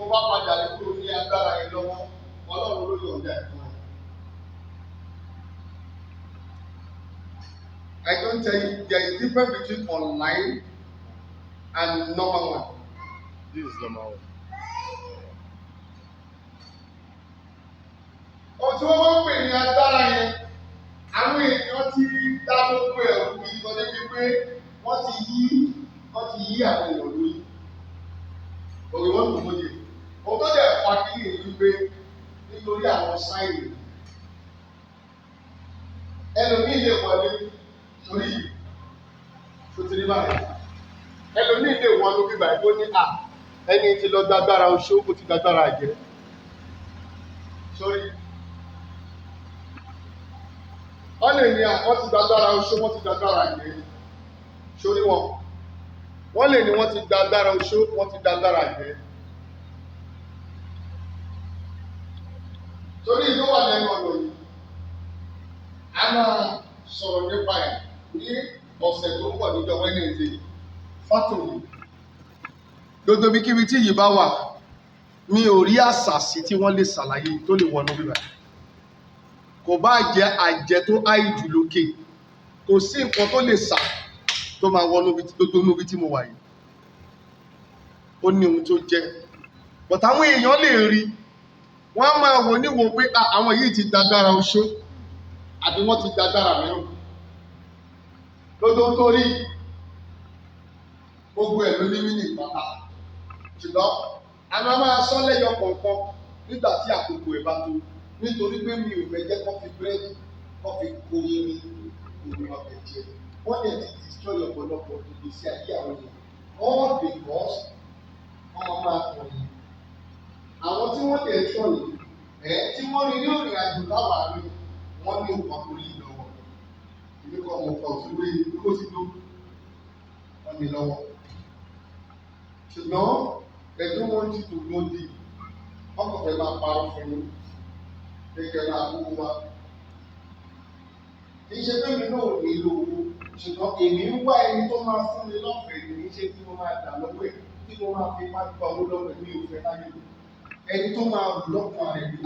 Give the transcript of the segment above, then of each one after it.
mo bá padà rí kúrò ní agbára yẹn lọ́wọ́ Ọlọ́run ló yọ̀ǹda ẹ̀ fún ẹ. I don't tell you there is difference between online and normal one. This is normal one. Ọtí wọ́n wọ́n pè ní agbára yẹn, àwọn èèyàn ti dá gbogbo ẹ̀rù ìgbọ́dé wípé wọ́n ti yí àwọn èèyàn lórí. Òwe wọ́n tó mọ́jẹ. Òun tó dẹ̀ fa kí ní wípé nítorí àwọn sáìnì. Ẹlòmíì lè wọlé sórí sotiri báyìí. Ẹlòmíì lè wọ́n lórí báyìí tó ní ẹni tí lọ gbàgbára oṣó kò ti gbàgbára jẹ. Sórí. Wọ́n lè ní wọ́n ti gbàgbára oṣó wọ́n ti gbàgbára jẹ. Sórí wọn. Wọ́n lè ní wọ́n ti gbàgbára oṣó wọ́n ti gbàgbára jẹ. Torí ìlú wà lẹ́nu ọ̀nà yìí, a máa sọ̀rọ̀ nípa ẹ̀ ní ọ̀sẹ̀ tó ń bọ̀ níjọ́ Wednesday fátòlì. Gbogbo ibikíbi tí yìí bá wà, mi ò rí àṣàsí tí wọ́n lè ṣàlàyé tó lè wọnú bíbá. Kò bá jẹ́ àjẹ́ tó háì jù lókè, kò sí nǹkan tó lè ṣà tó máa wọnú bí tí mo wà yìí. Ó ní ohun tó jẹ́. But àwọn èèyàn lè rí, wọ́n á máa wò níwò pé àwọn yìí ti dágbára oṣó àbí wọ́n ti dágbára mìíràn. Lójó torí gbogbo ẹ̀ ló ní mí ní ìpátá. Ṣùgbọ́n a máa sọ lẹ́yọ kọ̀ọ̀kan nígbà tí àkókò ẹ̀ bá tó. Nítorí pé mi ò fẹ́ jẹ́ kó fi búrẹ́dì kó fi kó irin òun ọ̀bẹ jẹ. Wọ́n lè ti destroy ọ̀pọ̀lọpọ̀ ìgbésí ayé àwọn èèyàn. All because wọ́n máa tọ̀ yìí. Àwọn tí wọ́n tẹ̀ tọ̀ yìí, tí wọ́n rí ní òrìn àjò láwàárí, wọ́n ní nǹkan tó yí lọ́wọ́. Ìdí kan mọ̀ fà òṣèlú yìí kó ti dó wọ́n ní lọ́wọ́. Ṣùgbọ́n ẹ̀dùn wọn ti tò lódì, wọ́n kò fẹ́ máa parọ́ fún mi. Gẹ́gẹ́ máa kú wa. Kì í ṣe pé mi náà nílò owó, ṣùgbọ́n èmi ń wá ẹni tó máa fún mi lọ́fẹ̀ẹ́ kì í ṣe tí mo máa dà lọ́wọ́ ẹ̀, tí mo máa fi máa gba owó lọ́wọ́ ẹ̀ ní òfẹ́ láyé. Ẹni tó máa rù lọ́kàn rẹ̀ bí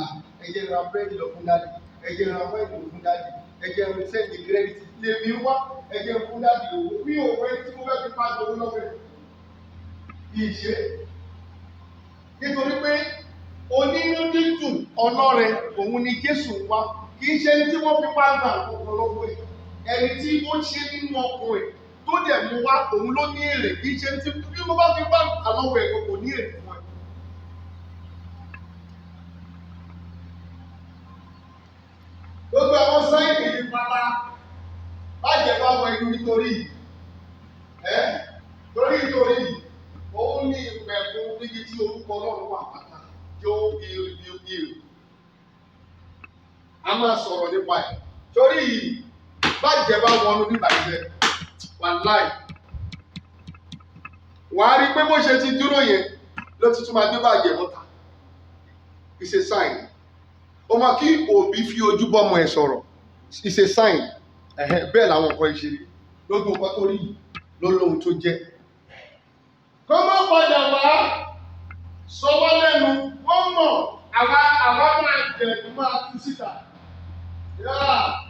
ẹ jẹ́ ra búrẹ́dì lọ fún dáàdì, ẹ jẹ́ ra wáìnì lọ fún dáàdì, ẹ jẹ́ ra sẹ́ẹ̀dì kírẹ́dìtì lèmi wá, ẹ jẹ́ fún dáàdì owó. Mi ò wẹ́ tí mo fẹ́ fi máa gba owó lọ́wọ́ ẹ̀. Kì í ṣe. Nítorí pé onínú dídùn ọlọ́rẹ òun ni Jésù wá, kì í ṣe ẹni tí wọ́n fi máa gbà ọ̀pọ̀lọpọ̀ ẹ̀. Ẹni tí ó ṣe nínú ọkàn ẹ̀ tó dẹ̀ mú wá òun ló ní èrè, kì í ṣe ẹni tí bí mo bá fi bá àlọ́wọ̀ ẹ̀ kò ní èrè fún ẹ. Gbogbo àwọn sáìnì yìí pátá bàjẹ́ bá wọ inú nítorí òun ní ìpẹ̀kun níbi tí orúkọ Ọlọ́run wà pátá yóò bí. A máa sọ̀rọ̀ nípa ẹ̀. Torí bàjẹ́ bá wọnú nígbà ìṣẹ́ wàláì. Wà á rí pé bó ṣe ti dúró yẹn ló ti tún máa gbé bàjẹ́ mọ́ta. It's a sign. O máa kí òbí fi ojú bọ́mọ ẹ̀ sọ̀rọ̀. It's a sign. Bẹ́ẹ̀ làwọn nǹkan ìṣeré. Lójú nǹkan tó rí ló lóhun tó jẹ́. Kọ́ má padà wá sọ wá lẹ́nu, wọ́n mọ̀ àwa máa jẹ̀dù máa tú síta.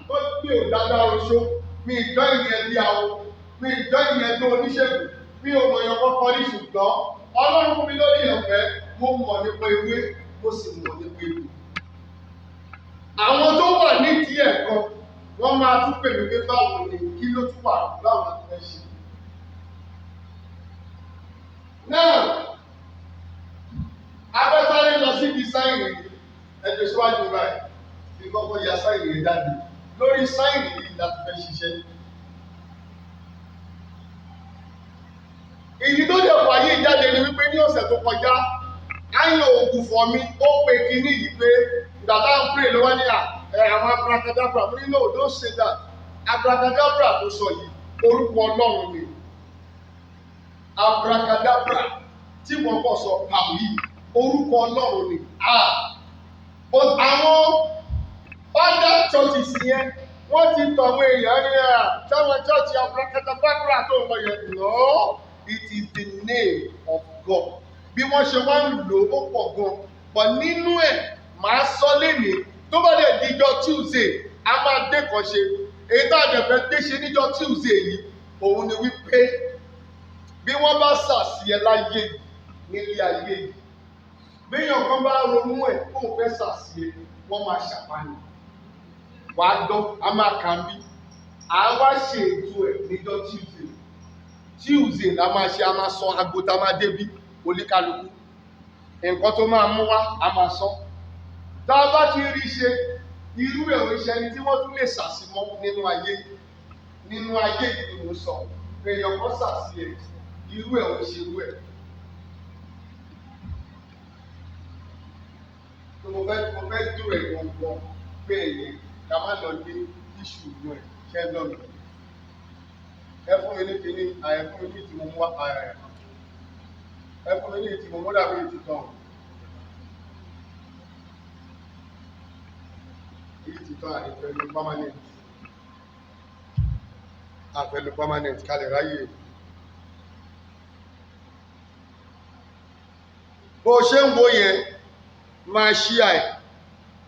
Ó gbé òdàdà oṣó, mi ìjọ ìyẹn bí awo, mi ìjọ ìyẹn tó oníṣègùn, mi ò mọ̀ yàn kọ́kọ́ ní ṣùgbọ́n Ọlọ́run fún mi lórí ọ̀fẹ́, mo mọ̀ nípa ewé, mo sì mọ̀ nípa ewu. Àwọn tó wà nídìí ẹ̀kọ́, wọ́n máa tún pè mí pé báwo ni kí ló tún wà báwọn ti fẹ́ ṣe. Now, abẹ́sáré lọ síbi sáìnì ẹgbẹ́ síwájú báyìí, bí kọ́kọ́ ya sáìnì rẹ̀ jáde. Lórí sáìnì yìí láti fẹ́ ṣiṣẹ́. Ìdí tó dẹ̀ fàyè jáde ni wípé ní ọ̀sẹ̀ tó kọjá, áyàn òògùn fọ̀ mi, ó pe kinní yìí pé ìgbà táwọn pray ló wá ní àwọn abracadabra. Mo ní no, don't say that. Abracadabra tó sọ yìí, orúkọ Ọlọ́run ni. Abracadabra tí wọ́n kọ́ sọ pàmò yìí, orúkọ Ọlọ́run ni. But àwọn other churches yẹn, wọ́n ti tọ̀wé èèyàn ní táwọn church abracadabra tó ń lọ yẹn. No, it is the name of God. bí wọ́n ṣe wá ń lò ó pọ̀ gan pọ̀ nínú ẹ̀ màá sọ lénìí tó bá dẹ̀ díjọ́ Tuesday a máa dé kan ṣe èyí tá a dẹ̀ fẹ́ dé ṣe níjọ́ Tuesday yìí òun ni wípé bí wọ́n bá sàsí ẹ láyé nílé ayé yìí béèyàn kan bá ronú ẹ̀ kó o fẹ́ sàsí ẹ wọ́n máa ṣàpàní wàá dán a máa kà ń bí à wá ṣe ètò ẹ̀ níjọ́ Tuesday la máa ṣe a máa sọ aago tá a máa débí oníkálukú nǹkan tó máa mú wá a máa sọ tá a bá ti rí ṣe irú ẹ̀ oríṣẹ́ ni tí wọ́n tún lè ṣàṣìmọ́ nínú ayé yìí ni mo sọ èèyàn kan ṣàṣì ẹ̀ irú ẹ̀ oríṣẹ́ irú ẹ̀. mo fẹ́ dúró ẹ̀ gbọ̀ngàn bẹ́ẹ̀ yẹn ká má lọ dé iṣu inú ẹ̀ ṣẹ́ lọ́nà ẹ fún mi ní kíní àyẹ fún mi ní ìtìmọ̀ mú àyẹ ẹ fún mi ní ìtìmọ̀ mú dàbí ìtìtàn àìfẹ́lu permanent kalẹ̀ ráyè bó ṣe ń wo yẹn máa ṣí àì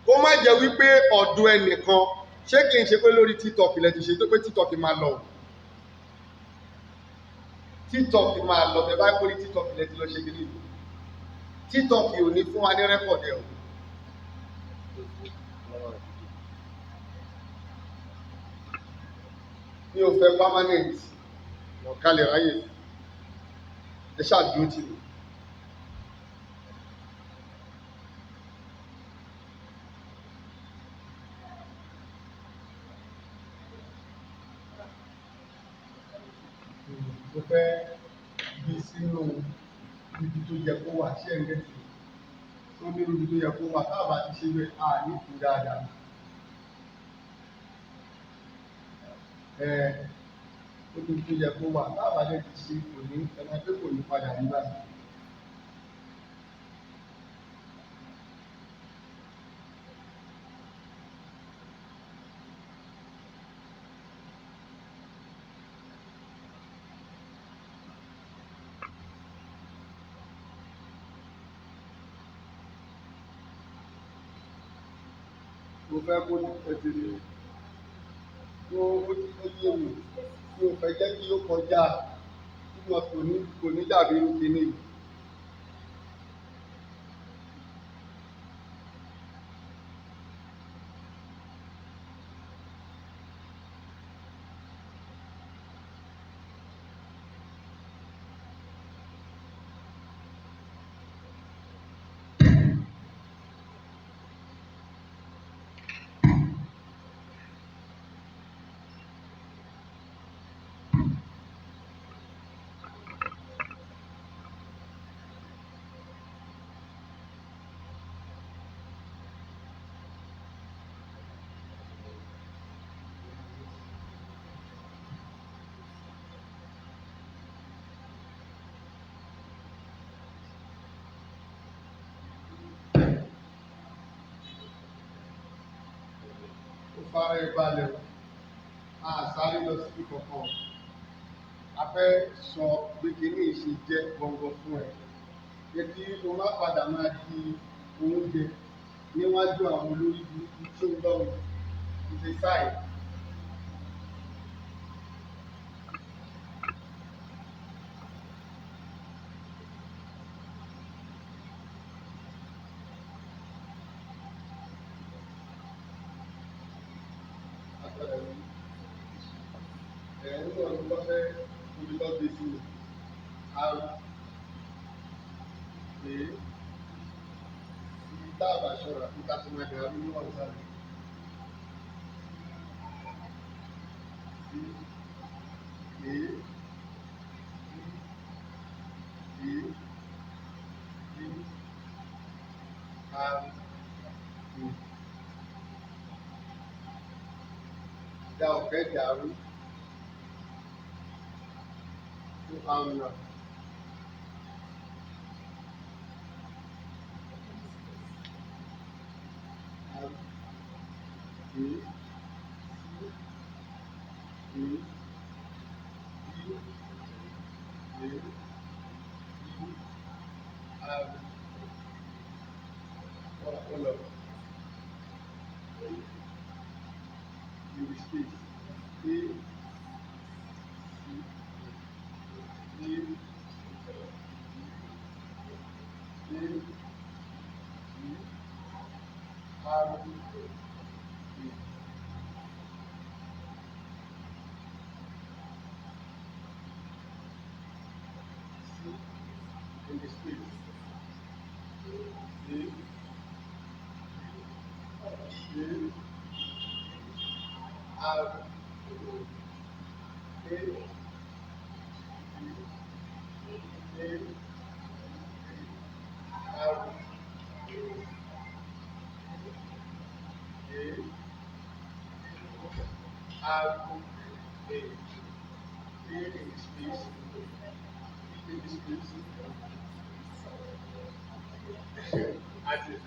kó má jẹ́ wípé ọ̀dọ̀ ẹnìkan ṣé kìí ṣe pé lórí TikTok lẹ ti ṣe tó pé TikTok máa lọ TikTok máa lọ tẹ bá kórí TikTok lẹ ti lọ ṣe kiri TikTok ò ní fún wa ní rẹ́kọ̀dì ẹ̀ mi ò fẹ́ permanent ọ̀kalẹ̀ ráyè ẹ ṣáàdúró tì mí. mo fẹ́ bí sínú ibi tó yẹ kó wà ṣé ẹ̀ńgẹ́ tì tó ní ibi tó yẹ kó wà táàbà ti ṣe bẹ́ẹ̀ à ní kú dáadáa. Ó ní tó yẹ kó wà táàbà lè ti ṣe kò ní ẹ̀ma pé kò ní padà ní báyìí. Mo fẹ́ kó ẹtì ní kó yé mi kí o fẹ́ jẹ́ kí ó kọjá kí wọ́n kò ní dàbí irú kíní. Fara ẹ balẹ̀ a sáré lọ sí kankan a fẹ́ sọ pé kíní ìṣe jẹ́ gbọ̀ngàn fún ẹ pé kí o má padà máa di oúnjẹ níwájú àwọn olórí burúkú tí ó ń bá wọn ṣe sáì. Da ọ̀fẹ́ dàrú fún àwọn náà.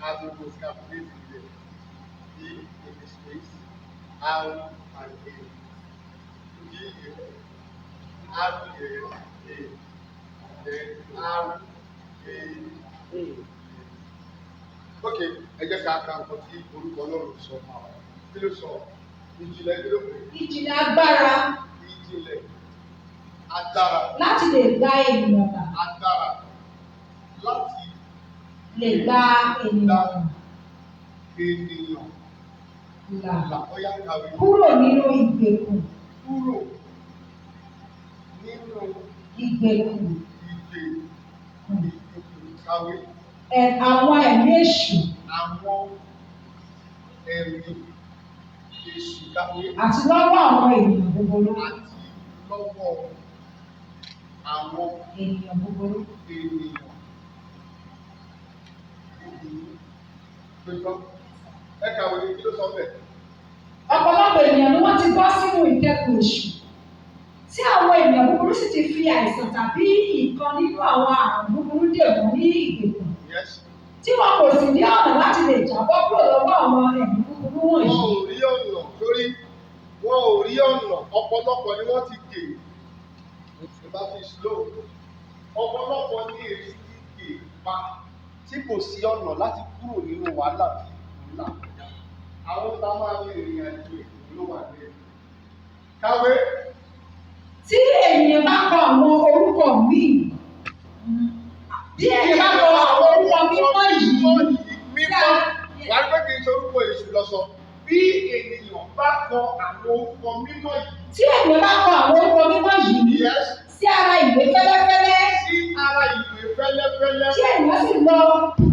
As it was calculated there, D in the space, R and A. D here, R here, A. Then R, A. Okay, ẹ jẹ́ ká ka nǹkan tí orúkọ Ọlọ́run sọ. Kí ló sọ? Ìjìnlẹ̀ kí ló pè é? Ìjìnlẹ̀ agbára. Ìjìnlẹ̀ agbára. Láti lè gba ènìyàn là. Agbára láti lè gba ènìyàn là kúrò nínú ìgbèkùn. Kúrò nínú ìgbèkùn. Kàwé. Àwọn ẹ̀mí èṣù. Àwọn ẹ̀mí èṣù kàwé. Àti lọ́wọ́ àwọn ènìyàn búburú. Àti lọ́wọ́ àwọn ènìyàn búburú. Ẹ kàwé kí ló sọ bẹ́ẹ̀? Ọ̀pọ̀lọpọ̀ ènìyàn ni wọ́n ti bọ́ sínú ìkẹ́kùn èṣù. Tí àwọn ènìyàn búburú sì ti fi àìsàn tàbí ìkan nínú àwọn àrùn búburú dè wọ́n ní ìgbèkùn. Tí wọn kò sì ní ọ̀nà láti lè jábọ́ kúrò lọ́wọ́ àwọn ẹ̀mí búburú wọ̀nyí. Wọn ò rí ọ̀nà torí wọn ò rí ọ̀nà, ọ̀pọ̀lọpọ̀ ni wọ́n ti dè. Ìbá fi slow. Ọ̀pọ̀lọpọ̀ ní èsì dè pa tí kò sí ọ̀nà láti kúrò nínú wàhálà tí ìlú là kọjá. Àwọn tá a máa ní ìrìn àjò ló wà ní ẹ̀. Kàwé. Tí ènìyàn bá kọ àwọn orúkọ míì, bí ènìyàn bá kọ àwọn orúkọ mímọ́ yìí, mímọ́ wà á gbé kí n ṣe orúkọ èṣù lọ́sọ. Bí ènìyàn bá kọ àwọn orúkọ mímọ́ yìí. Tí ènìyàn bá kọ àwọn orúkọ mímọ́ yìí, sí ara ìwé fẹ́lẹ́fẹ́lẹ́. Sí ara ìwé fẹ́lẹ́fẹ́lẹ́. Tí ènìyàn sì lọ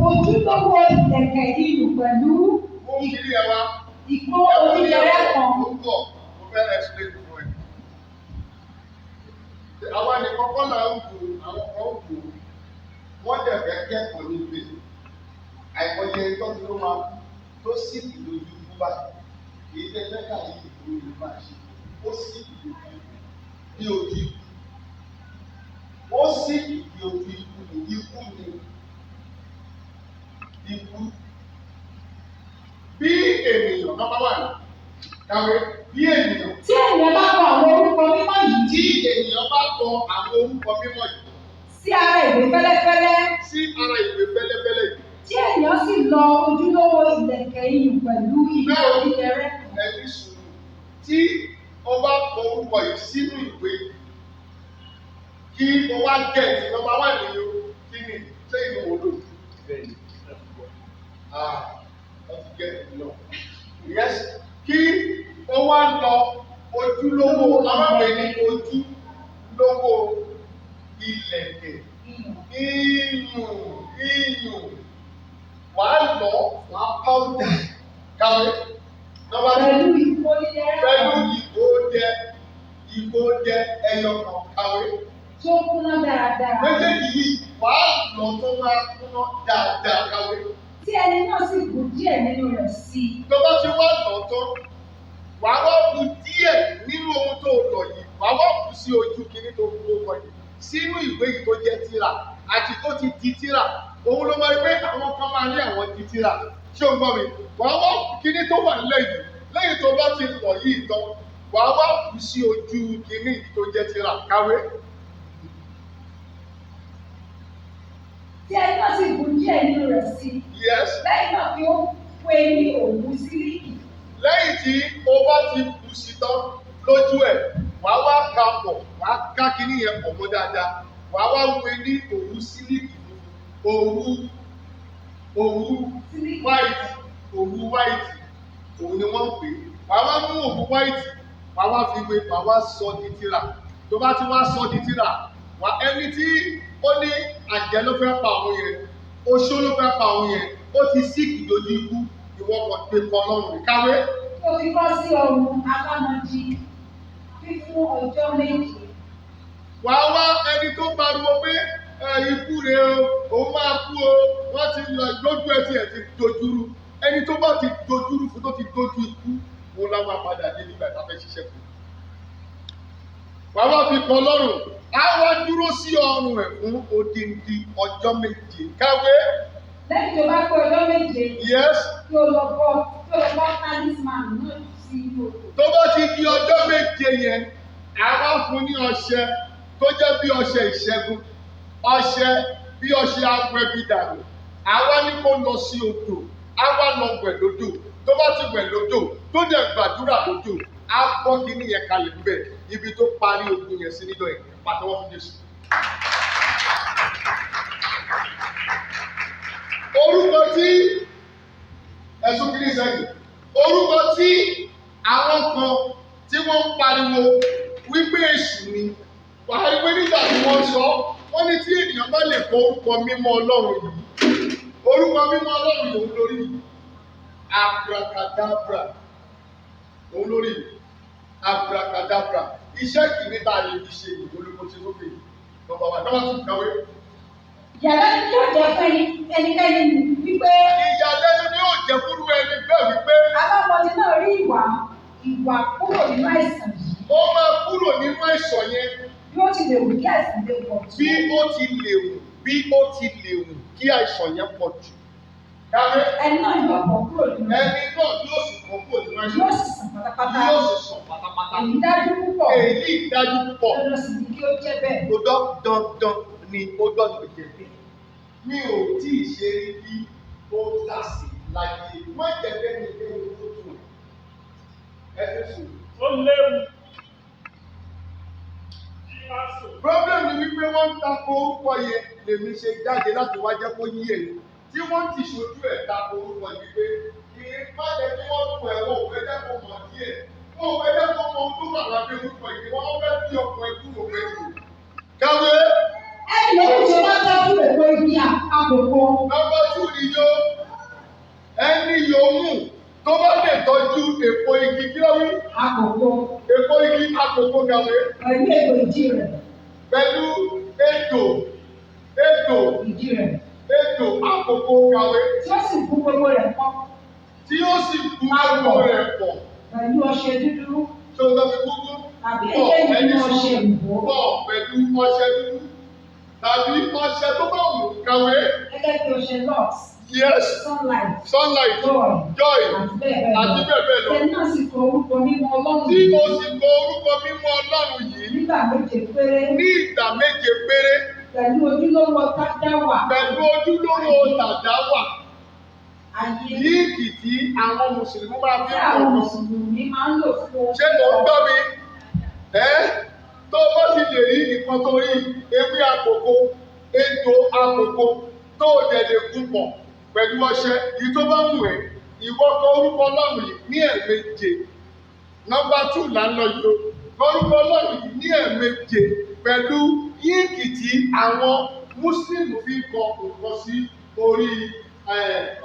ojúlówó ìlẹ̀kẹ̀ ìlú pẹ̀lú ìkó oníyẹrẹ kan. Mo fẹ́ explain fún ẹ. Àwọn ẹnìkan kọ́ là ń wò, àwọn kan wò, wọ́n dẹ̀ fẹ́ kẹ́kọ̀ọ́ níbi. Àìmọye tọ́jú ló máa tó sí ìlójú fún báyìí. Kì í tẹ́ mẹ́ta yìí ìlú ìlú máa ṣe. Ó sí ìlójú ní ojú. Ó sí ìlójú ikú ní ikú ní ikú. Bí ènìyàn nọ́mbà wà ní kàwé bí ènìyàn. Tí ènìyàn bá kọ àwọn orúkọ mímọ́ yìí. Tí ènìyàn bá kọ àwọn orúkọ mímọ́ yìí. Sí ara ìwé fẹ́lẹ́fẹ́lẹ́. Sí ara ìwé fẹ́lẹ́fẹ́lẹ́ yìí. Tí ènìyàn sì lọ ojúlówó ìlẹ̀kẹ̀ ìlú pẹ̀lú ìkó oníyẹrẹ. Ẹbí sùúrù. Tí o bá kọ orúkọ yìí sínú ìwé kí o wá jẹ́ ti nọ́mbà wà nínú kí ni ṣé ìlú wo lò? Bẹ́ẹ̀ni. Wọ́n ti gẹ́ ìlú náà. Yes. Kí ó wá lọ ojúlówó àwọn ní ojúlówó ìlẹ̀kẹ̀ iyùn wàá lọ wàá pàwùdà kàwé pẹ̀lú ìkó oníyẹrẹ ìkó jẹ ẹyọ kan kàwé tó kúnná dáradára. Méjèèjì yìí wàá lọ tó máa kúnná dáadáa kàwé. Tí ẹni náà sì bù díẹ̀ nínú rẹ̀ sí i. Tó bá ti wá lọ tó wàá wá bu díẹ̀ nínú ohun tó lọ yìí wàá wá bu sí ojú kìíní tó kú ọkọ yìí sínú ìwé yìí tó jẹ́ tírà àti tó ti di tírà òun ló máa ń pé àwọn kan máa ní àwọn di tírà ṣé o gbọ́ mi wàá wá kìíní tó wà lẹ́yìn tó bá ti lọ yìí tán wàá wá bu sí ojú kìíní tó jẹ́ tírà kàwé. Tí ẹni náà sì bù díẹ̀ nínú rẹ̀ sí i. Yes. Lẹ́yìn náà kí ó pé ní òwú sílíkì. Lẹ́yìn tí o bá ti bù sí tán lójú ẹ̀, wàá wá ka pọ̀, wàá ká kíní yẹn pọ̀ mọ́ dáadáa, wàá wá wé ní òwú sílíkì, òwú white, òwú white, òun ni wọ́n ń pè. Wàá wá mú òwú white, wàá wá fi wé, wàá wá sọ di tírà. Tó bá ti wá sọ di tírà, wà ẹni tí ó ní àjẹ́ ló fẹ́ pa òun yẹn, oṣó ló fẹ́ pa òun yẹn, ó ti síkì lójú ikú, ìwọ kan gbé kọ lọ́rùn káwé. Ó fi kọ́ sí ọrùn alámọ̀dí fífún ọjọ́ méje. Wàá wá ẹni tó pariwo pé ikú rẹ̀ o, òun máa kú o, wọ́n ti lọ lójú ẹ̀ tí ẹ̀ ti dojúrú. Ẹni tó bá ti dojúrú fún tó ti dojú ikú, òun láwọn apàdà dé nígbà tá a fẹ́ ṣiṣẹ́ fún. Wàá wá fi kọ lọ́rùn, á wá dúró sí ọrùn ẹ̀ fún odindi ọjọ́ méje. Káwé. Lẹ́yìn tó bá pé ọjọ́ méje. Yes. Kí o lọ bọ́ talisman náà sí inú odò. Tó bá ti di ọjọ́ méje yẹn, a wá fún ní ọṣẹ tó jẹ́ bí ọṣẹ ìṣẹ́gun, ọṣẹ bí ọṣẹ agbẹ̀bí dànù. A wá ní kó lọ sí odò, a wá lọ wẹ̀ lódò. Tó bá ti wẹ̀ lódò, tó dẹ̀ gbàdúrà lódò, a bọ́ kíní yẹn kalẹ̀ níbẹ̀, ibi tó parí ogun yẹn sí níjọ́ yẹn, pàtẹ́wọ́ fún Jésù. Orúkọ tí ẹ̀sùn kìíní sẹ́yìn, orúkọ tí àwọn kan tí wọ́n ń pariwo wípé èṣù ni, wàá rí pé nígbà tí wọ́n sọ, wọ́n ní tí ènìyàn bá lè kọ orúkọ mímọ́ Ọlọ́run yìí, orúkọ mímọ́ Ọlọ́run yìí òun lórí abracadabra, òun lórí abracadabra. Iṣẹ́ kìíní tá a lè fi ṣe ìwolúkọ tí ó pè é nọ́mbà wà náà tún kàwé. Ìyàlẹ́nu yóò jẹ́ fún ẹnikẹ́ni wípé. Ìyàlẹ́nu ni yóò jẹ́ fún ẹni bẹ́ẹ̀ wípé. Alámọ̀dé náà rí ìwà kúrò nínú àìsàn yìí. Ó máa kúrò nínú àìsàn yẹn. Bí ó ti lè wù kí àìsàn lè pọ̀ jù. Bí ó ti lè wù kí àìsàn yẹn pọ̀ jù. Kàwé. Ẹni náà yóò bọ̀ kúrò nínú. Ẹni náà yóò sì bọ̀ kúrò nínú àìsàn. Yóò sì sàn pátápátá. Yóò sì sàn pátápátá. Èyí dájú púpọ̀. Èyí dájú púpọ̀. Dandan sì ni kí ó jẹ́ bẹ́ẹ̀. Ó dandan ni ó gbọ́dọ̀ jẹ́ bẹ́ẹ̀. Mi ò tí ì ṣe rí bí ó dà sí láyé. Má jẹ́ bẹ́ẹ̀ ni bẹ́ẹ̀ ni ó dùn. Ẹ ti sùn. Ó léwu. Problem ni wípé wọ́n ń tako orúkọ yẹn lèmi ṣe jáde láti wá jẹ́ kó yí èyí. Tí wọ́n ti ṣojú ẹ̀ tako orúkọ yìí pé kì í má jẹ́ kí wọ́n tu ẹ̀wọ̀n òfé jẹ́ kó mọ̀ díẹ̀. Wọ́n fẹ́ jẹ́ kó mọ ohun tó wà lábẹ́ orúkọ yìí. Wọ́n fẹ́ bí ọkọ̀ ẹ̀kú òfé jù. Kàwé. Ẹni yóò ṣe máa tọ́jú èpo igi àkókò. Nọ́mbà 2 ni yó. Ẹni yòówù tó bá lè tọ́jú èpo igi kí ló wí? Àkókò. Èpo igi àkókò kàwé. Pẹ̀lú èpo ìdí rẹ̀. Pẹ̀lú ètò ìdí rẹ̀. Ètò àkókò kàwé. Tí ó sì kú gbogbo rẹ̀ pọ̀. Tí ó sì kú gbogbo rẹ̀ pọ̀. Pẹ̀lú ọṣẹ dúdú. Ṣé o lọ fi kúkú? Tàbí èyí nínú ọṣẹ ìbò. Pọ̀ pẹ̀lú ọṣẹ dúdú. Tàbí ọṣẹ tó bá wù kàwé. Gẹ́gẹ́ bí ọṣẹ lux. Yes. Sunlight. Joy. Àti bẹ́ẹ̀ bẹ́ẹ̀ lọ. Ẹni náà sì kọ orúkọ mímọ́ Ọlọ́run. Tí o sì kọ orúkọ mímọ́ Ọlọ́run yìí. Nígbà méje péré. Ní ìgbà méje péré. Pẹ̀lú ojúlówó tàdáwà. Pẹ̀lú ojúlówó tàdáwà. Yíìkì tí àwọn Mùsùlùmí máa fi ń kọ̀ọ̀kan. Àwọn Mùsùlùmí máa ń lò fún oṣù. Ṣé mo ń gbọ́ mi? Tó bá ti lè rí nǹkan tó rí ewé àkókò, ètò àkókò tó dẹ̀ lè gún pọ̀ pẹ̀lú ọṣẹ yìí tó bá wù ẹ́, ìwọ kọ orúkọ Ọlọ́run yìí ní ẹ̀ẹ̀méje. Nọ́mbà 2 là ń lọ yìí o. Orúkọ Ọlọ́run yìí ní ẹ̀ẹ̀méje pẹ̀lú yíìkì tí àwọn Mùsùlùmí fi ń kọ nǹkan sí orí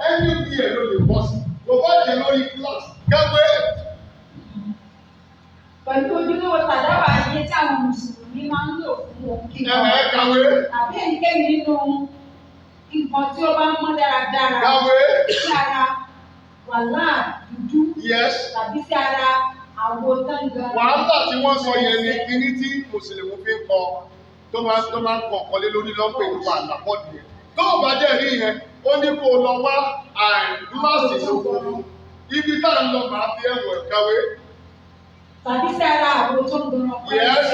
ẹni bí ẹ̀ ló lè bọ́ sí. Kò bá jẹ lórí kíláàsì. Kẹ́gbẹ́. Pẹ̀lú ojúlówó tàdáwà yìí tí àwọn Mùsùlùmí máa ń lò fún ohun kíkọ. Kàwé. Tàbí èyíkéyìí nínú nǹkan tí ó bá mọ́ dáradára. Kàwé. Sí ara wàhálà dúdú. Yes. Tàbí sí ara àwo tángan. Wàhálà tí wọ́n sọ yẹn ni kíní tí Mùsùlùmí fi ń kọ tó máa ń kọ ọ̀kọ́lé lórí lọ́pẹ̀ nípa àlàpọ̀dù yẹn. Tó o bá jẹ́ rí yẹn, ó ní kó o lọ wá gíláàsì tó fún ibi tá à ń lọ máa fi ẹ̀wọ̀n kàwé. Tàbí sí ara àwo tó ń gbọ́n ọkọ Yes.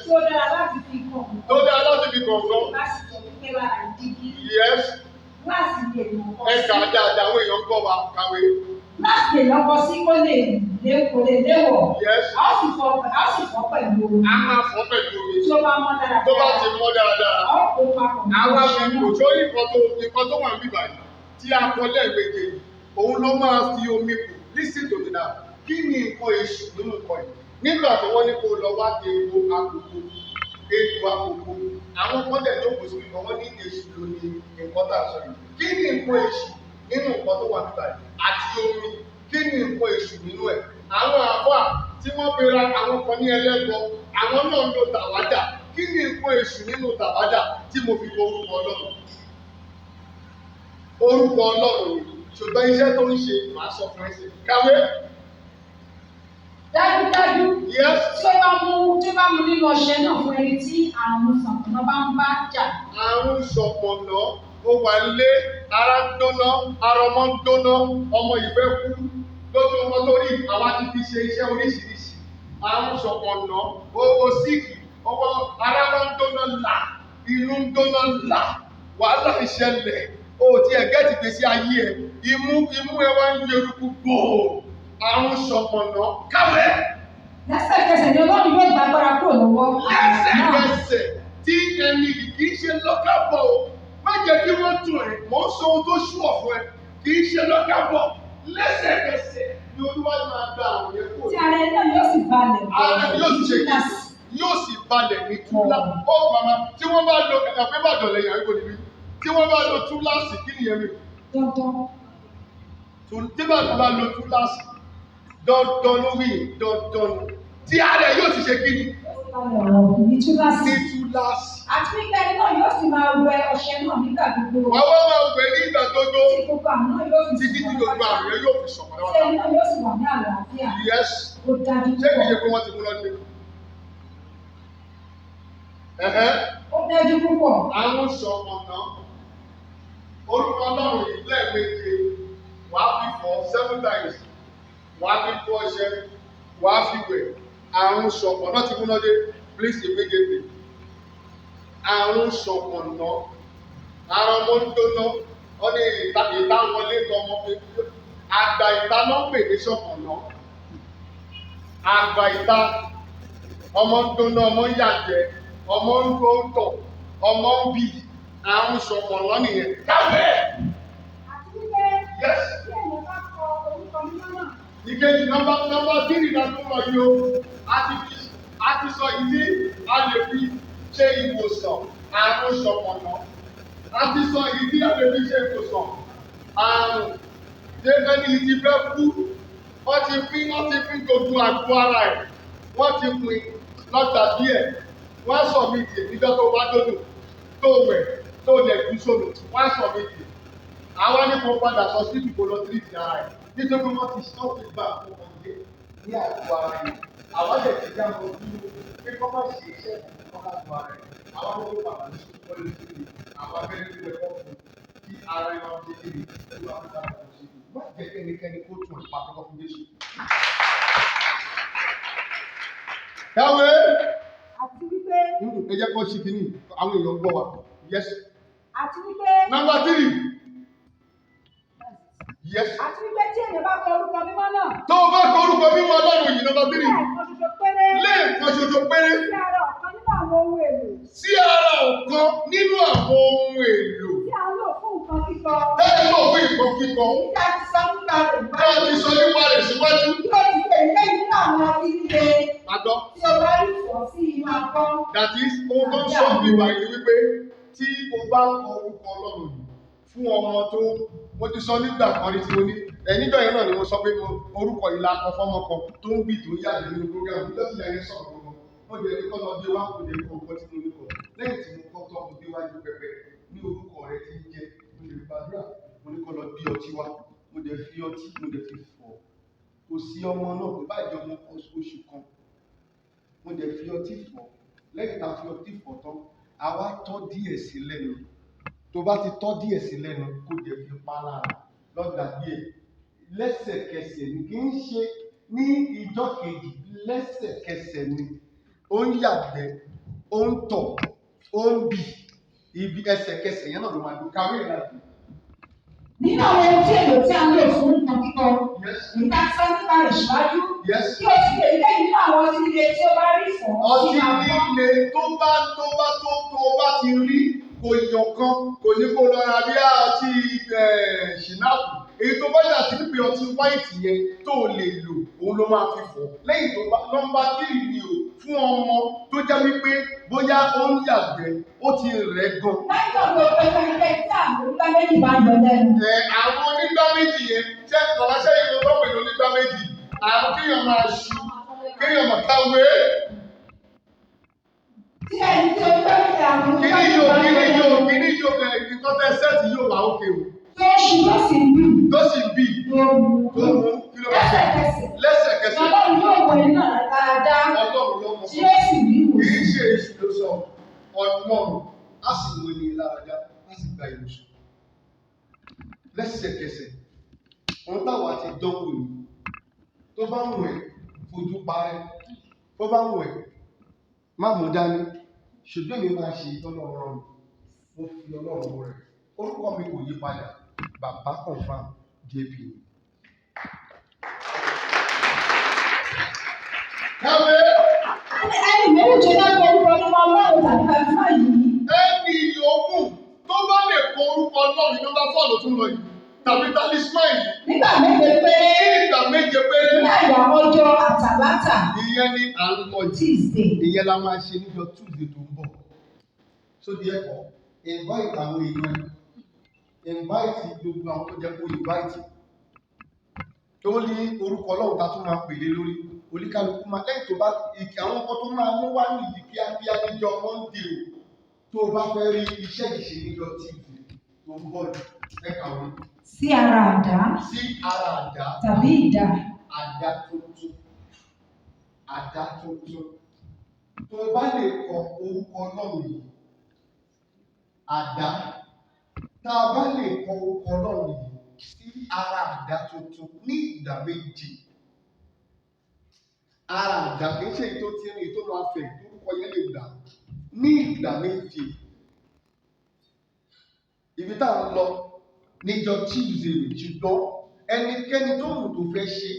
Tó dára láti fi kàn. Tó dára láti fi kàn gan. Láti jọ pé lára ìdígí. Yes. Láti lè lọ kọ sí. Ẹ̀ka dáadáa àwọn èèyàn ń gbọ́ wa kàwé. Láti lè lọ kọ sí kó lè léwọ̀. Yes. A ó sì fọ́ pẹ̀lú omi. A máa fọ́ pẹ̀lú omi. Tí ó bá mọ́ dáradára. Tó bá ti mọ́ dáradára. A ó kó papọ̀. Àwa fi kò sórí nǹkan tó wà níbí báyìí tí a kọ lẹ́ẹ̀mejì òun ló máa fi omi kù. Listen to me now. Kí ni nǹkan èṣù nínú nǹkan yìí? Nígbà tí wọ́n ní kó lọ wá di epo àkókò, àwọn kan dẹ̀ jókòó sí ìgbà wọ́n ní èṣù ló ní nǹkan tá a sọ yìí. Kí ni nǹkan èṣù nínú nǹkan tó wà níbí báyìí? Àti omi. Kí ni nǹkan èṣù nínú ẹ̀? Àwọn àfáà tí wọ́n pera àwọn kan ní ẹlẹ́bọ, àwọn náà ń lo tàwádà. Kí ni nǹkan èṣù nínú tàwádà tí mo fi wo orúkọ Ọlọ́run? Orúkọ Ọlọ́run ni, ṣùgbọ́n iṣẹ́ tó ń ṣe màá sọ fún ẹsẹ̀. Kàwé. Dájúdájú. Yes. Tí ó bá mú nínú ọṣẹ náà fún ẹni tí àrùn ṣọ̀pọ̀nà bá ń bá jà. Àrùn ṣọ̀pọ̀nà ó wà nílé, ara ń gbóná, ara ọmọ ń gbóná, ọmọ ìfẹ́ kú. Lójú ọmọ lórí àwa ti fi ṣe iṣẹ́ oríṣiríṣi. Àrùn ṣọ̀pọ̀nà ó síkì, ọwọ́ ara bá ń gbóná là, inú ń gbóná là, wàhálà ìṣẹ̀lẹ̀, o ti ẹ̀gẹ́ ti gbèsè ayé ẹ̀, imú ẹ wá ń yẹrùkú gbòò. Àrùn ṣọ̀pọ̀nà kàwé. Lẹ́sẹ̀kẹsẹ̀ ni Ọlọ́run yóò gba agbára kúrò lọ́wọ́. Lẹ́sẹ̀kẹsẹ̀ tí ẹni kì í ṣe lọ́kàbọ̀ o. Má jẹ́ kí wọ́n tún ẹ̀, mò ń sọ ohun tó ṣú ọ̀fun ẹ, kì í ṣe lọ́kàbọ̀. Lẹ́sẹ̀kẹsẹ̀ ni Olúwa máa gba àwọn yẹn kúrò. Tí ara ẹ náà yóò sì balẹ̀. Ara yóò sì ṣe kí yóò sì balẹ̀ ní túlá. Ó màmá tí wọ́n bá lo kàkà pé bàdàn lẹ́yìn àríkò níbí. Tí wọ́n bá lo túláàsì kí nìyẹn mi? Dandan. Tí bàdàn bá lo túláàsì, dandan lórí dandan. Tí ara yóò sì ṣe kí ni? Ní túláàsì. Ní túláàsì. Àti wípé ẹni náà yóò sì máa wẹ ọṣẹ náà nígbà gbogbo. Wọ́n wá máa wẹ̀ ní ìgbà gbogbo. Tí gbogbo àrùn náà yóò fi Títí tí gbogbo àrùn yẹn yóò fi ṣọ̀pọ̀ lọ́wọ́. Tí ẹni náà yóò sì wà ní àlàáfíà. Yes. Ó dájú Ṣé kìí ṣe púpọ̀. pé wọ́n ti mú lọ́dún? Ó dájú púpọ̀. Àwọn ṣọ̀pọ̀nà orúkọ Ọlọ́run yìí lẹ́ẹ̀méje wàá fi fọ̀ 7 times, wàá fi fọ̀ ọṣẹ, wàá fi wẹ̀. Àrùn ṣọ̀pọ̀nà ti múná dé, please immediately. Àrùn ṣọ̀pọ̀nà, ara ọmọ ń gbóná, wọ́n ní ìta wọlé tọmọ pé àgbà ìta náà pè ní ṣọ̀pọ̀nà. Àgbà ìta, ọmọ ń gbóná, ọmọ ń yàgbẹ́, ọmọ ń tọ̀, ọmọ ń bì. Àrùn ṣọ̀pọ̀nà nìyẹn. Kàwé. Àti wípé Yes. tí èèyàn bá kọ orúkọ mímọ́ náà. Ìkejì nọ́mbà 3 náà tó lọ yìí o. A ti sọ ìdí a lè fi ṣe ìwòsàn àrùn ṣọ̀pọ̀nà. A ti sọ ìdí a lè fi ṣe ìwòsàn àrùn. Jẹ́fẹ́ni ti fẹ́ kú. Wọ́n ti pín gbogbo àgbo ara ẹ̀. Wọ́n ti pín lọ́gbà díẹ̀. Wọ́n sọ mí tì níjọ́ tó bá dòdò tó wẹ̀ tó lẹ̀ kú sódò. Wọ́n sọ mí tì. Àwa ní kó padà sọ sí ìdìbò lọ sí ìdí ara ẹ̀. Nítorí wọ́n ti sọ pé gbà fún ọdẹ ní àgbo ara ẹ̀. Àwọn lè ti dá wọn dúró pé kọ́ máa ṣe iṣẹ́ ìfọ̀kọ́ àgbo ara ẹ̀. Àwọn ló ń bàbá ní sọ́kọ́ lè fi àwọn abẹ́rẹ́ tó lẹ́kọ̀ọ́ fún kí ara ẹ̀ máa ṣe kéde tó wà fún àwọn ọ̀ṣẹ́. Má jẹ́ kẹ́nikẹ́ni kó tún ìpa àkọ́kọ́ fún Jésù. Kàwé. Àti wípé. Ẹ jẹ́ kó ṣì kìíní, àwọn èèyàn gbọ́ wa. Yes. Àti wípé. Number 3. Yes. Àti wípé tí èèyàn bá kọ orúkọ mímọ́ náà. Tó o bá kọ orúkọ mímọ́ Ọlọ́run yìí number 3. Lẹ́ẹ̀kan ṣoṣo péré. Lẹ́ẹ̀kan ṣoṣo péré. Sí ara ọ̀kan nínú àwọn ohun èlò. Sí ara ọ̀kan nínú àwọn ohun èlò. Tí à ń lò fún nǹkan kíkọ. Bẹ́ẹ̀ ló fún ìkan kíkọ. Nígbà tí sọ nípa rẹ̀ Bí wọ́n ti sọ nípa rẹ̀ síwájú. Yóò ti pè é lẹ́yìn nínú àwọn ọtí líle. Àgọ́. Tí o bá rí fọ́ sí inú abọ́. That is, ohun tó ń sọ ìwà ìlú wípé tí o bá kọ orúkọ Ọlọ́run yìí fún ọmọ tó mo ti sọ nígbà kan rí tí mo ní nígbà yẹn náà ni mo sọ pé orúkọ ìlà kan fọmọ kan tó ń bì tó yàgbé nínú program nígbà tí yàrá sọ̀rọ̀ wọn wọ́n jẹ́ kí ọmọ bí wá kò lè kọ ọkọ tí mo ní kọ lẹ́yìn tí mo kọ́ tó ọmọ bí wá ní pẹpẹ ní orúkọ rẹ ti ń jẹ mo lè gbàdúrà mo ní kọ́ lọ bí ọtí wá mo dẹ̀ fi ọtí mo dẹ̀ fi fọ̀ kò sí ọmọ náà kò bá jẹ ọmọ oṣù kan mo dẹ̀ fi ọtí fọ̀ lẹ́yìn tá a fi ọtí fọ̀ tán àwa tọ́ díẹ̀ sí lẹ́nu tó bá ti tọ́ díẹ̀ sí lẹ́nu kó dẹ̀ fi pa lára lọ́gbà díẹ̀ lẹ́sẹ̀kẹsẹ̀ ni kì í ṣe ní ìjọ́ kejì lẹ́sẹ̀kẹsẹ̀ ni ó ń yàgbẹ́ ó ń tọ̀ ó ń bì ibi ẹsẹ̀kẹsẹ̀ yẹn náà ló máa dùn kàwé ìlàjì Nínú àwọn ohun tí èlò tí a ń lò fún nǹkan kíkọ, ìta sọ nípa rẹ̀ ṣáájú, kí o sì lè lé nínú àwọn ọtí líle tí ó bá rí fọ́. Ọtí líle tó bá ti rí kò yàn kan, kò ní kó lọ ra bí ọtí ṣìnáàpù. Èyí tó bá yà sí pé ọtí wáìtì yẹn tó lè lò, òun ló máa fi fọ̀. Lẹ́yìn tó bá nọ́mbà 3 ni o fún ọmọ tó jẹ́ wípé bóyá ó ń yàgbẹ́, ó ti rẹ̀ gan. Lẹ́yìn tó lọ pẹ̀lú ẹgbẹ́ tí àwọn onígbà méjì bá yọ lẹ́nu. Àwọn onígbà méjì yẹn jẹ́ ọ̀làṣẹ́ yìí ló pẹ̀lú onígbà méjì. Àwọn kéèyàn máa ṣu, kéèyàn máa káwé. Tí ẹni tí ó gbé ìjà àwọn onígbà méjì bá yọ lẹ́nu. Kíní yóò nǹkan tẹ́ sẹ́ẹ̀tì yóò wà ókè o. Tó ṣù tó sì bì. Tó sì bì. Tó mú kí ló bá ṣe? Lẹ́sẹ̀kẹsẹ̀. Ọlọ́run yóò wọ iná dáadáa. Ọlọ́run ló mọ̀. Tí ó sì rí ìwòsàn. Kì í ṣe èṣù ló sọ. Ọlọ́run á sì wọ ní láradá, á sì gba ìwòsàn. Lẹ́sẹ̀kẹsẹ̀. Wọ́n táwa ti dánwò ní. Tó bá wù ẹ́, fojú parẹ́. Tó bá wù ẹ́, má mú dání. Ṣùgbọ́n mi máa ṣe ìtọ́lọ́run. Mo fi Ọlọ́run rẹ̀. Orúkọ mi kò yí padà. Bàbá confam JP. Káwé. Ẹni méjì tó bá kọ orúkọ nínú Ọlọ́run tàbí kàlífà yìí. Ẹni yòókù tó bá lè kọ orúkọ Ọlọ́run ní nọ́mbà 4 ló tún lọ yìí. Tàbí talisman yìí. Nígbà méje péré. Nígbà méje péré. Ní àyà ọjọ́ àtàlátà. Ìyẹn ni à ń lọ Tuesday. Ìyẹn la máa ṣe níjọ́ Tuesday tó ń bọ̀. So therefore, invite àwọn èèyàn. Invite gbogbo àwọn tó jẹ́ kó invite. Tó ní orúkọ Ọlọ́run ta tún máa pèlé lórí. Oníkálukú máa lẹ́yìn tó bá àwọn ọkọ̀ tó máa mú wá nìyí kíákíá níjọ́ Monday o. Tó bá fẹ́ rí iṣẹ́ ìṣe níjọ́ Tuesday tó ń bọ̀ ẹ̀ka wọn. Sí ara àdá. Sí ara àdá. Tàbí ìdá. Àdá tuntun. Àdá tuntun. Tó bá lè kọ orúkọ Ọlọ́run yìí. Àdá. Tá a bá lè kọ orúkọ Ọlọ́run yìí sí ara àdá tuntun ní ìgbà méjì. Ara àdá kì í ṣe èyí tó ti rìn èyí tó máa fẹ̀ orúkọ yẹn lè gbà ní ìgbà méjì. Ibi tá a ń lọ níjọ́ Tuesday ṣùgbọ́n ẹnikẹ́ni tó mú tó fẹ́ ṣe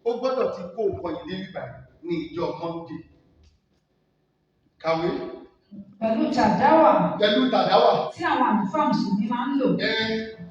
ó gbọ́dọ̀ ti kó nǹkan yìí dé bíbá ní ìjọ́ Monday. Kàwé. Pẹ̀lú tàdáwà. Pẹ̀lú tàdáwà. Tí àwọn àlùfáà Mùsùlùmí máa ń lò.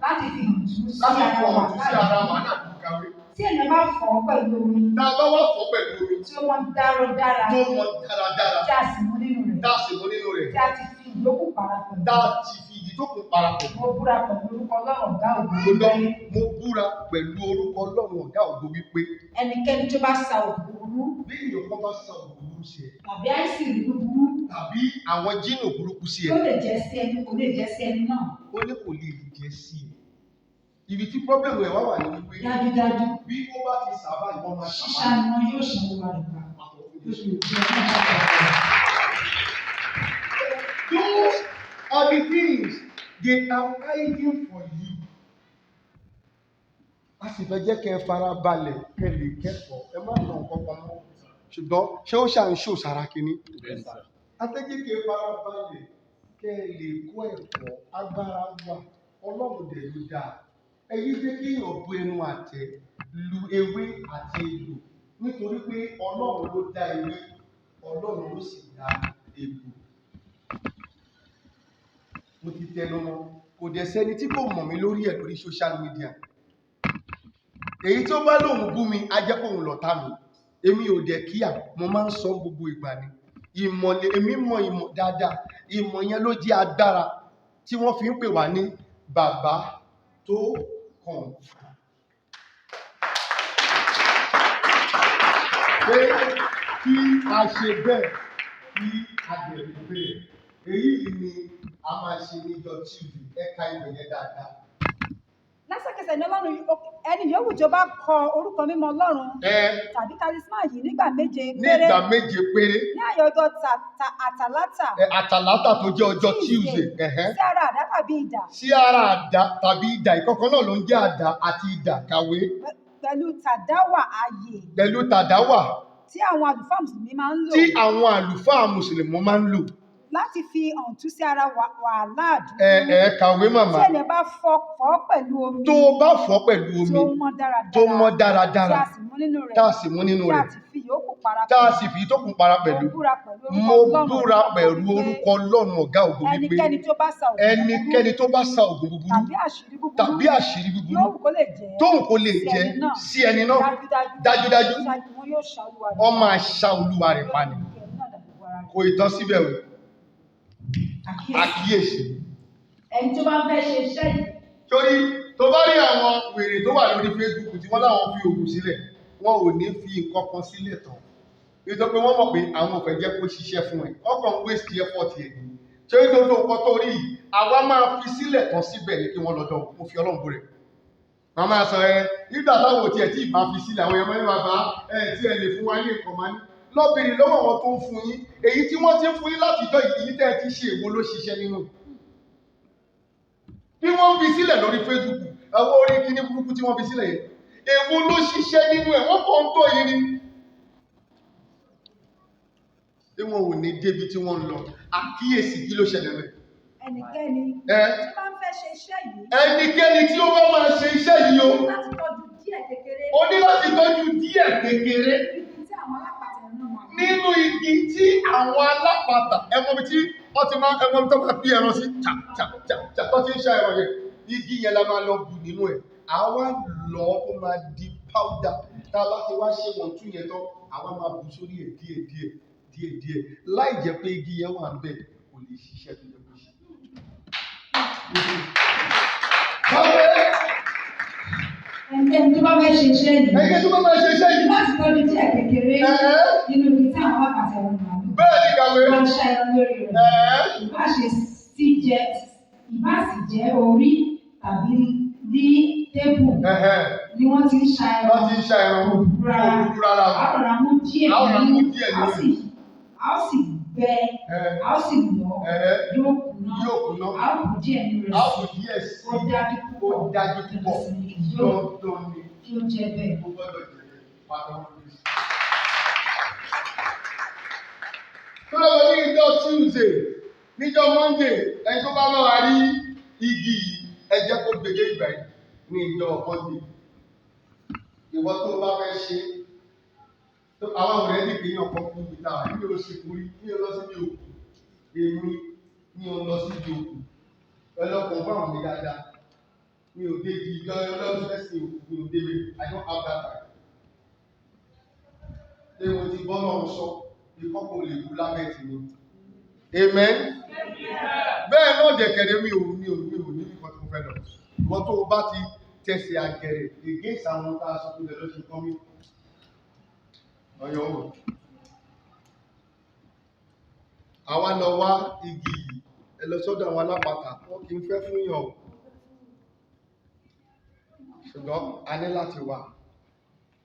Láti fi hàn tú sí ara wa náà kàwé. Tí èèyàn bá fọ̀ ọ́ pẹ̀lú omi. Tá a bá wá fọ̀ pẹ̀lú omi. Tí ó mọ dáradára. Tó mọ dáradára. Tí a sì mú nínú rẹ̀. Tá a sì mú nínú rẹ̀. Tí a ti fi ìdókù parapọ̀. Tá a ti fi ìdókù parapọ̀. Mo búra pẹ̀lú orúkọ Ọlọ́run ọ̀gá ògo wípé. Mo búra pẹ̀lú orúkọ Ọlọ́run ọ̀gá ògo wípé. Ẹnikẹ́ni tó bá sa òbúrú. Bí èèyàn kan bá sa òbúrú sí ẹ. Tàbí àìsàn búburú. Tàbí àwọn jínù burúkú sí ẹ. Ó lè jẹ́ sí ẹni, kò lè jẹ́ sí ẹni náà. Ó ní kò lè jẹ́ sí ẹ. Ibi tí pọ́blẹ́mù ẹ̀ wá wà ní wípé. Dájúdájú. Bí ó bá ti sábà ìwọ́n máa sábà. Ṣíṣá ni wọn yóò ṣe owó àdùgbà. Those are the things they are hiding for you. A sì fẹ́ jẹ́ kẹ́ ẹ fara balẹ̀ kẹ́ lè kẹ́kọ̀ọ́ ẹ má lọ nǹkan kan mọ́. Ṣùgbọ́n ṣé ó ṣàn ṣò sára kínní? Atẹ́jẹ́ kẹ́ ẹ fara balẹ̀ kẹ́ ẹ lè kó ẹ̀kọ́ agbára wà Ọlọ́run dẹ̀ ló dáa. Ẹyí jẹ́ kí èèyàn bu ẹnu àtẹ́ lu ewé àti egbò nítorí pé Ọlọ́run ló dá ewé Ọlọ́run ló sì dá egbò. Mo ti tẹnu mọ́ kò dẹ̀ sẹ́ni tí kò mọ̀ mí lórí ẹ̀ lórí social media. Èyí tí ó bá lóun bú mi á jẹ́ kóun lọ̀tá mi. Èmi ò dẹ̀ kíyà mo máa ń sọ gbogbo ìgbà ni. Ìmọ̀lẹ̀ èmi mọ ìmọ̀ dáadáa. Ìmọ̀ yẹn ló jẹ́ agbára tí wọ́n fi ń pè wá ní bàbá tó kàn. Pé kí a ṣe bẹ́ẹ̀ kí a bẹ̀rẹ̀ bẹ́ẹ̀. Èyí ni a máa ṣe níjọ́ Tuesday ẹ̀ka ìwé yẹn dáadáa. Lẹ́sẹ̀kẹsẹ̀ ní Ọlọ́run ẹni yòówù tó bá kọ orúkọ mímọ́ Ọlọ́run tàbí talisman yìí nígbà méje péré. Nígbà méje péré. Ní àyọjọ́ àtàlátà. Àtàlátà tó jẹ́ ọjọ́ Tuesday. Sí ara àdá tàbí idà. Sí ara àdá tàbí idà ìkọ̀kan náà ló ń jẹ́ àdá àti idà kàwé. Pẹ̀lú tàdáwà ààyè. Pẹ̀lú tàdáwà. Tí àwọn àlùfáà Mùsùlùmí máa ń lò. Tí àwọn àlùfáà Mùsùlùmí máa ń lò. láti fi ọ̀ǹtú sí ara wàhálà dúdú. Kàwé màmá. Tí ẹnì bá fọ̀ pẹ̀lú omi. Tó o bá fọ̀ pẹ̀lú omi. Tó mọ́ dáradára. Tí a sì mú nínú rẹ̀. Tí a sì mú nínú rẹ̀. Tí a sì fi ìyókù para pẹ̀lú. Tí a sì fi ìtókù para pẹ̀lú. Mo búra pẹ̀lú orúkọ Ọlọ́run ọ̀gá ògo wípé ẹnikẹ́ni tó bá sa ògùn búburú tàbí àṣírí búburú tóun kò lè jẹ́ sí ẹni náà dájúdájú wọ́n máa ṣá olúwa rẹ̀ pa ni. Kò ìtàn síbẹ̀ o. Àkíyèsí. Ẹni tó bá fẹ́ ṣe iṣẹ́ yìí. Torí tó bá rí àwọn wèrè tó wà lórí Facebook tí wọ́n láwọn fi òògùn sílẹ̀, wọn ò ní fi nǹkan kan sílẹ̀ tán. Nítorí pé wọ́n mọ̀ pé àwọn ò fẹ́ jẹ́ kó ṣiṣẹ́ fún ẹ. Ọkàn ń waste effort ẹ̀. Ṣé nítorí nǹkan tó rí yìí, àwa máa fi sílẹ̀ tán síbẹ̀ ní kí wọ́n lọ́dọ̀ mo fi Ọlọ́run bú rẹ̀. Màá máa sọ nígbà táwọn òtí ẹ̀ tí ì bá fi sílẹ̀ àwọn ẹ̀mọ́ ní bàbá tí ẹ lè fún wa ní nǹkan máa ní. Lọ́bìnrin lọ́wọ́ wọn tó ń fún yín, èyí tí wọ́n ti ń fún yín láti ìjọ yìí tẹ́ ẹ ti ṣe èwo ló ṣiṣẹ́ nínú. Bí wọ́n fi sílẹ̀ lórí Facebook, àwọn orí kíní burúkú tí wọ́n fi sílẹ̀ yẹn, èwo ló ṣiṣẹ́ nínú ẹ̀, wọ́n kàn ń tó yín ni. Bí wọn ò ní débi tí wọ́n ń lọ, àkíyèsí kí ló ṣẹlẹ̀ rẹ̀. Ẹnikẹ́ni tí máa ń fẹ́ ṣe iṣẹ́ yìí. Ẹnikẹ́ni tí ó bá máa ṣe iṣẹ́ yìí o. Láti tọ́jú díẹ̀ kékeré. O ní láti tọ́jú díẹ̀ kékeré. Nínú igi tí àwọn alápatà ẹmọbi tí wọ́n ti máa ẹmọbi tó máa bí ẹran sí tó ti ń ṣá ẹran yẹn. Igi yẹn la máa lọ bù nínú ẹ̀. Àwa lọ ó máa di powder. Tá a bá ti wá ṣe wọ̀n tún yẹn tán, àwa máa bù sórí ẹ̀ díẹ̀. Láì jẹ́ pé igi yẹn wà ń bẹ̀ kò lè ṣiṣẹ́ tó yẹ kó ṣe. Ẹnikẹ́ni tó bá fẹ́ ṣe iṣẹ́ yìí. Láti tọ́jú díẹ̀ kékeré nínú ibi tí àwọn àpàtẹ ẹran máa lò. Bẹ́ẹ̀ ni kàwé. Wọ́n ṣá ẹran lórí rẹ̀. Ìbá sì jẹ́ orí tàbí ní tébù ni wọ́n ti ń ṣá ẹran. Wọ́n ti ń ṣá ẹran rárá. Àrọ̀rà mú díẹ̀ nínú. A ó sì bẹ, a ó sì lọ, yóò kùnà, a ó bù díẹ̀ nínú rẹ̀ sí. Ó dájú púpọ̀. Dandan ni kí ó jẹ bẹ́ẹ̀. Tó lọ́wọ́ ní ìjọ Tuesday, níjọ́ Monday, ẹni tó bá máa rí igi yìí, ẹ jẹ́ kó gbèdé ìgbà yìí ní ìjọ Monday. Ìwọ tó bá fẹ́ ṣe, àwọn ọ̀rẹ́ ní ìpínyàn kan fún ìta, ní o sì kúrí, ní o lọ síbi òkú, èmi ní o lọ síbi òkú. Ọlọ́kùn fún àwọn mi dáadáa. Mi ò dé di ìjọ ọlọ́run fẹ́ sí òkú, mi ò dé mi, I don't have that time. Ṣé mo ti bọ́ lọ́run sọ, ìkọ́kọ̀ lè kú lábẹ́ ti mi. Amen. Bẹ́ẹ̀ náà dẹ̀kẹ̀rẹ̀ mi ò ní nǹkan tí mo fẹ́ lọ. Ìwọ́n tó o bá ti tẹ̀sẹ̀ àgẹ̀rẹ̀ against àwọn tá a sọ pé lọ́sí kọ́ mi. Ọyọ́ wò. Àwa lọ wá igi yìí, ẹ lọ sọ́dọ̀ àwọn alápatà, wọ́n kì í fẹ́ fún yàn o. Ṣùgbọ́n a ní láti wà.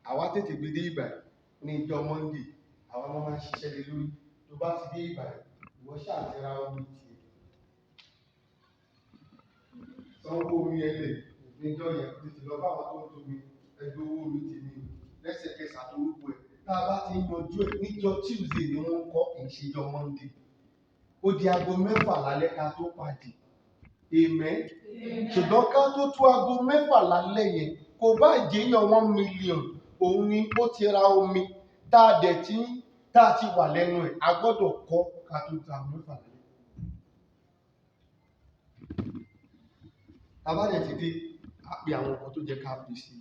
Àwa tètè gbé dé ìgbà ní ìjọ Monday, àwọn ọmọ máa ń ṣiṣẹ́ lé lórí. Tó bá ti dé ìgbà ìwọ ṣáà ti ra omi tiẹ̀. Sanwó omi ẹlẹ̀ níjọ́ yẹn tètè lọ bá àwọn tó ń tóbi ẹgbẹ́ owó omi tèmi lẹ́sẹ̀kẹsẹ̀ àtòrúkọ ẹ̀. Tá a bá ti ń yanjú ẹ̀ níjọ́ Tuesday ni wọ́n ń kọ́ ìṣèjọ Monday. Ó di aago 6 lálẹ́ ká tó pàdé. Amen. Ṣùgbọ́n ká tó tó aago 6 lálẹ́ yẹn, kò bá jẹ́yàn 1 million, òun ni ó ti ra omi tá a ti wà lẹ́nu ẹ̀, a gbọ́dọ̀ kọ́ ká tó tó aago 6 lálẹ́. Tàbádẹ̀ ti dé, a pè àwọn nǹkan tó jẹ́ ká fi sí,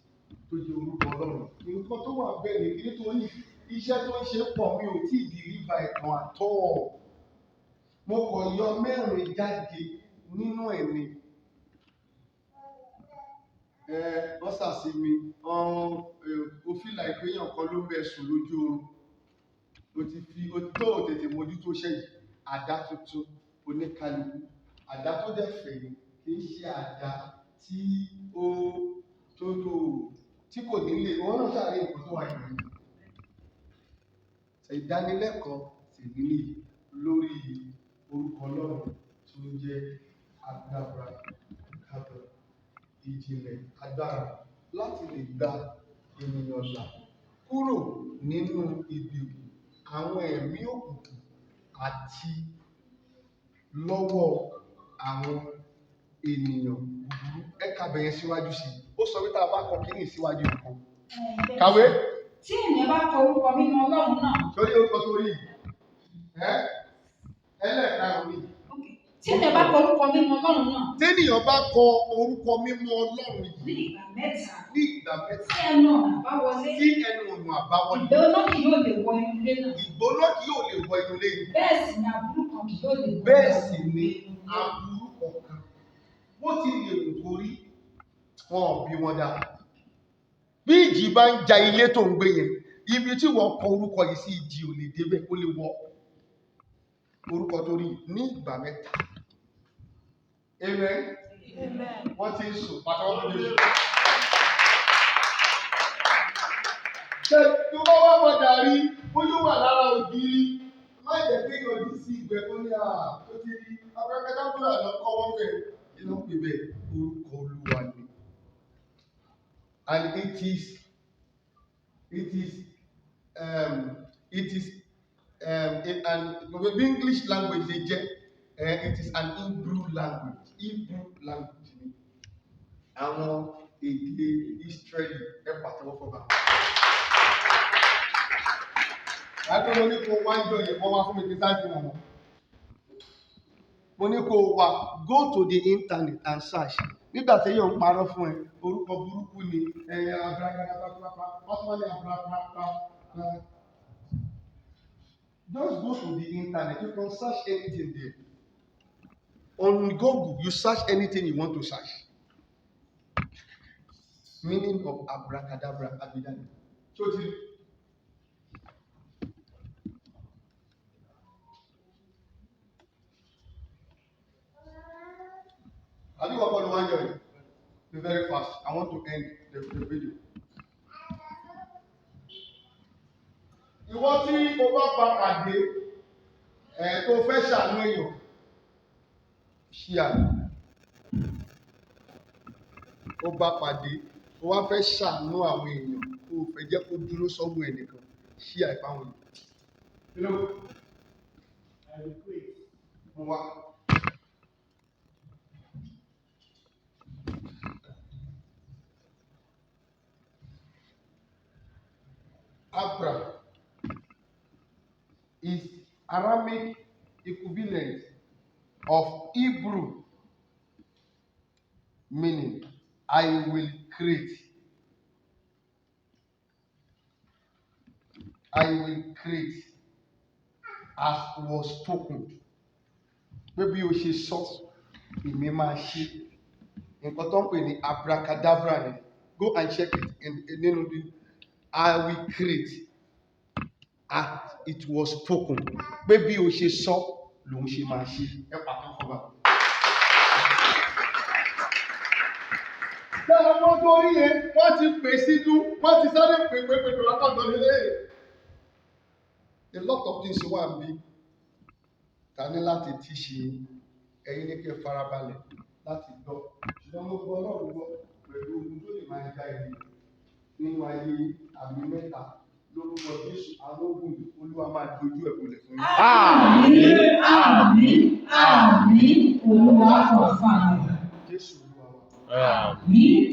tó jẹ́ orúkọ Ọlọ́run. Nǹkan tó wà bẹ́ẹ̀ ni nítorí iṣẹ́ tó ń ṣe pọ̀ mi ò tí ì deliver ẹ̀kan àtọ́. Mo kàn yọ 4 jáde nínú ẹ̀mí. Wọ́n sàsí mi, ó fi láì pé èèyàn kan ló ń bẹ sùn lójú oorun. O ti tó tètè mójútó ṣẹ́ yìí, àdá tuntun oníkálukú. Àdá tó dẹ̀ fẹ̀ ni, kì í ṣe àdá tí kò nílé. Wọ́n náà ṣàrí nǹkan tó wà nínú ẹ̀. Ìdánilẹ́kọ̀ọ́ tèmi ní lórí orúkọ Ọlọ́run tó ń jẹ́ Agbara, Ijinle, Agbara láti lè gba ènìyàn là kúrò nínú ìgbèkùn àwọn ẹ̀mí òkùnkùn àti lọ́wọ́ àwọn ènìyàn búburú. Ẹ ká bẹ̀yẹn síwájú sí i. Ó sọ wípé a bá kọ kíní síwájú nǹkan. Kàwé. Tí ènìyàn bá kọ orúkọ mímọ́ Ọlọ́run náà. Sórí orúkọ tó rí. Ẹlẹ́ẹ̀karùn-ún ni. Tí ènìyàn bá kọ orúkọ mímọ́ Ọlọ́run náà. Tí ènìyàn bá kọ orúkọ mímọ́ Ọlọ́run yìí. Ní ìgbà mẹ́ta. Ní ìgbà mẹ́ta. Sí ẹnu ọ̀nà àbáwọlé. Sí ẹnu ọ̀nà àbáwọlé. Ìgbóná kì yóò lè wọ inú ilé náà. Ìgbóná kì yóò lè wọ inú ilé yìí. Bẹ́ẹ̀ sì ni aburú kan kì yóò lè wọ. Bẹ́ẹ̀ sì ni aburú ọ̀kan. Wọ́n ti lè wò torí wọn ò bí wọn dá. Bí ìjì bá ń ja ilé tó ń gbé yẹn, ibi tí wọ́n kọ orúkọ yìí sí ìjì ò lè débẹ̀, ó lè wọ orúkọ torí ní ìgbà mẹ́ta. Amen. Wọ́n ti ń sùn pàtàkì ọdún Jésù. Ṣé tó bá wà wọ́n darí, ó yóò wà lára ògiri, má jẹ́ pé yọjú sí Ìgbẹ́kun ní tó ti rí abẹ́rẹ́kẹ́dábúrà lọ kọ́ wọ́n bẹ̀ inú pè bẹ̀ orúkọ Olúwa ni. And it is in an English language it is an Hebrew language. Ni àwọn èdè Israeli pàtàkì fọba. Láti mo ní kó wá ń jọ yẹn wọ́n wá fún mi kí sáà fi wọn. Mo ní kó wá go to the internet and search. Nígbà tí yóò ń parọ́ fún ẹ orúkọ burúkú ni just go to the internet, you can search anything there. On Google, you search anything you want to search. Meaning of abracadabra, abidani. So have you got one joy? Be very fast. I want to end the video. Ìwọ tí o bá bá pàdé tó fẹ́ ṣàánú èèyàn ṣí àná. O bá pàdé o wá fẹ́ ṣàánú àwọn èèyàn o fẹ́ jẹ́ kó dúró sọ́wọ́ ẹnìkan ṣí àìpáwọn èèyàn. I will quit. Agbara is Aramaic equivalent of Hebrew meaning I will create. I will create as was spoken. Maybe o ṣe sọ èmi máa ṣe. Nǹkan tó ń pè ní abracadabra ni. Go and check it nínú bí. I will create as it was spoken. Maybe o ṣe sọ lòun ṣe máa ṣe. Ẹ pàtó fún wa. Ṣé ọmọ tó rí yẹn wọ́n ti pè sínú wọ́n ti sáré pè lọ́kọ̀ọ̀dọ̀ nílé. A lot of things wà bí ta ní láti ti ṣe ẹ̀yin ní kí ẹ farabalẹ̀ láti gbọ́. Ṣùgbọ́n mo gbọ́ Ọlọ́run gbọ́ pẹ̀lú ohun tó lè máa já ẹni nínú ayé àmì mẹ́ta lórúkọ Jésù alógún Olúwa máa dojú ẹ̀ bolẹ̀ fún yín. Àmín, àmín, àmín, Olúwa kò fà á. Jésù Olúwa wa. Àmín.